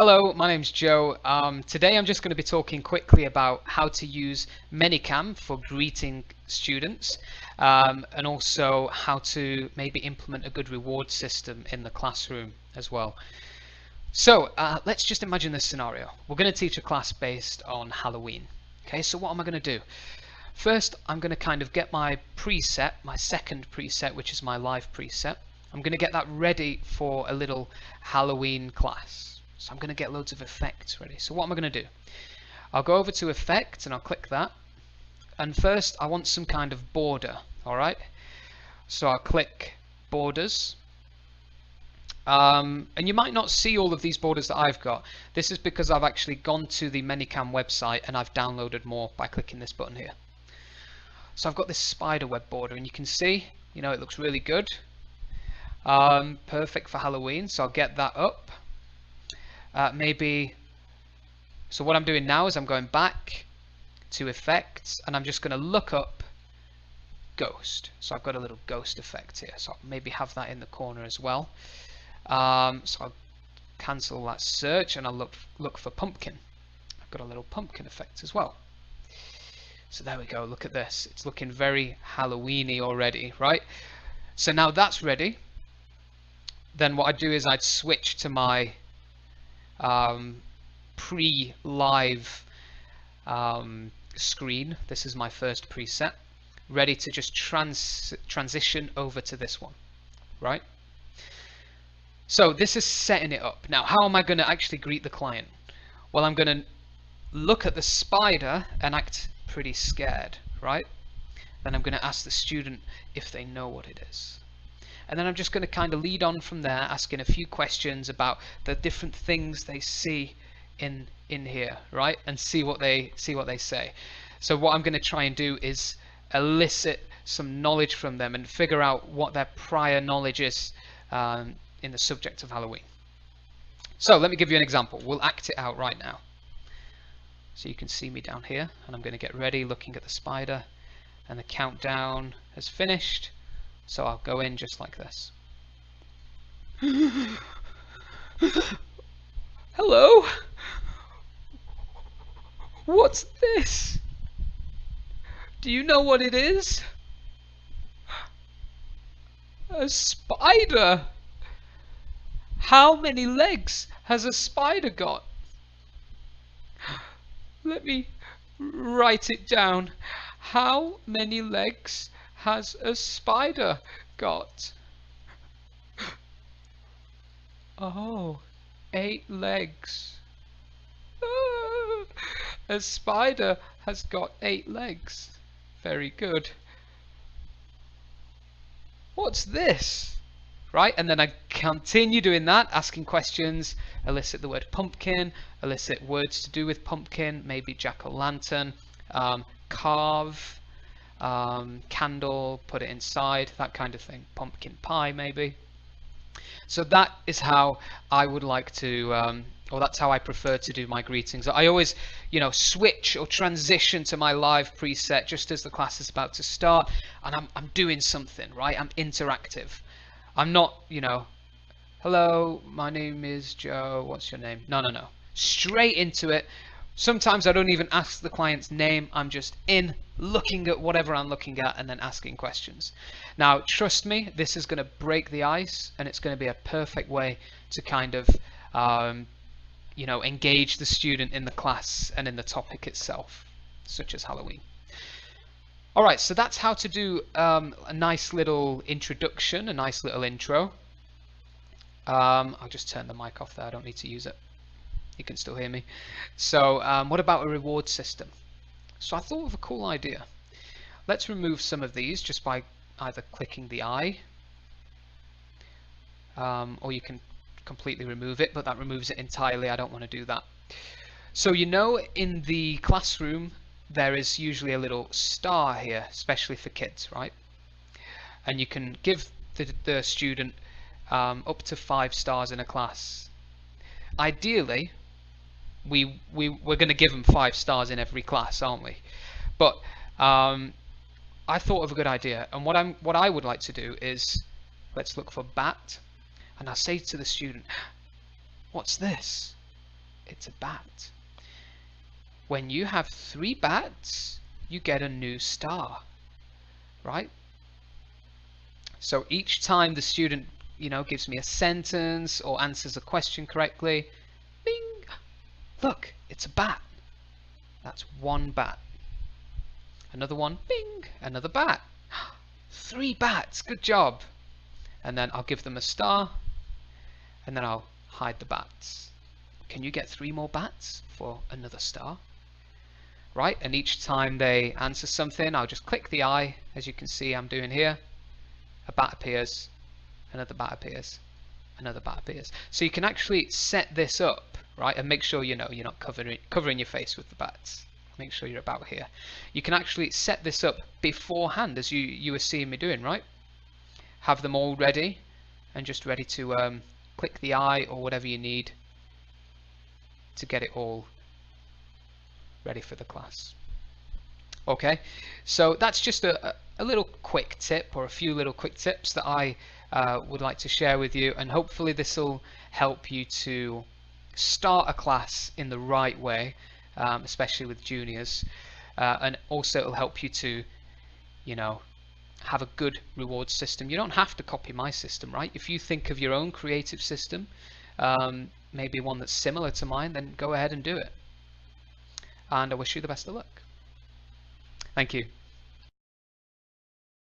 Hello, my name's Joe. Today I'm just going to be talking quickly about how to use Manycam for greeting students and also how to maybe implement a good reward system in the classroom as well. So let's just imagine this scenario. We're going to teach a class based on Halloween. Okay, so what am I going to do? First, I'm going to kind of get my preset, my second preset, which is my live preset. I'm going to get that ready for a little Halloween class. So I'm going to get loads of effects ready. So what am I going to do? I'll go over to effects and I'll click that. And first I want some kind of border. Alright. So I'll click borders. And you might not see all of these borders that I've got. This is because I've actually gone to the Manycam website and I've downloaded more by clicking this button here. So I've got this spider web border and you can see, you know, it looks really good. Perfect for Halloween. So I'll get that up. So what I'm doing now is I'm going back to effects and I'm just going to look up ghost. So I've got a little ghost effect here, so I'll maybe have that in the corner as well. So I'll cancel that search and I'll look for pumpkin. I've got a little pumpkin effect as well. So there we go, look at this. It's looking very Halloweeny already, right? So now that's ready. Then what I'd do is I'd switch to my pre-live screen. This is my first preset, ready to just transition over to this one, right? So this is setting it up. Now how am I going to actually greet the client? Well, I'm going to look at the spider and act pretty scared, right? Then I'm going to ask the student if they know what it is. And then I'm just going to kind of lead on from there, asking a few questions about the different things they see in here, right? And see what they say. So what I'm going to try and do is elicit some knowledge from them and figure out what their prior knowledge is in the subject of Halloween. So let me give you an example. We'll act it out right now. So you can see me down here, and I'm going to get ready, looking at the spider, and the countdown has finished. So I'll go in just like this. Hello? What's this? Do you know what it is? A spider! How many legs has a spider got? Let me write it down. How many legs has a spider got? Oh, 8 legs. A spider has got 8 legs. Very good. What's this? Right, and then I continue doing that, asking questions, elicit the word pumpkin, elicit words to do with pumpkin, maybe jack-o'-lantern, carve, candle, put it inside, that kind of thing. Pumpkin pie, maybe. So that is how I would like to, or that's how I prefer to do my greetings. I always, you know, switch or transition to my live preset just as the class is about to start, and I'm doing something, right? I'm interactive. I'm not, you know, hello, my name is Joe, what's your name? No. Straight into it. Sometimes I don't even ask the client's name. I'm just looking at whatever I'm looking at and then asking questions. Now, trust me, this is going to break the ice and it's going to be a perfect way to kind of, you know, engage the student in the class and in the topic itself, such as Halloween. Alright, so that's how to do a nice little introduction, a nice little intro. I'll just turn the mic off there, I don't need to use it. You can still hear me. So what about a reward system? So I thought of a cool idea. Let's remove some of these just by either clicking the eye, or you can completely remove it, but that removes it entirely. I don't want to do that. So you know, in the classroom there is usually a little star here, especially for kids, right? And you can give the student up to 5 stars in a class. Ideally, we're going to give them 5 stars in every class, aren't we? But I thought of a good idea, and what I would like to do is, let's look for bat, and I'll say to the student, what's this? it's a bat. When you have 3 bats, you get a new star, right? So each time the student, gives me a sentence or answers a question correctly, bing, look, it's a bat. That's 1 bat. Another one, bing, another bat. 3 bats, good job. And then I'll give them a star, and then I'll hide the bats. Can you get 3 more bats for another star? Right, and each time they answer something, I'll just click the eye, as you can see I'm doing here. A bat appears, another bat appears, another bat appears. So you can actually set this up, right, and make sure you're not covering your face with the bats. Make sure you're about here. You can actually set this up beforehand, as you were seeing me doing, right? Have them all ready, and just ready to click the eye or whatever you need to get it all ready for the class. Okay, so that's just a little quick tip, or a few little quick tips that I would like to share with you, and hopefully this will help you to start a class in the right way, especially with juniors, and also it'll help you to have a good reward system. You don't have to copy my system, right? If you think of your own creative system, maybe one that's similar to mine, then go ahead and do it. And I wish you the best of luck. Thank you.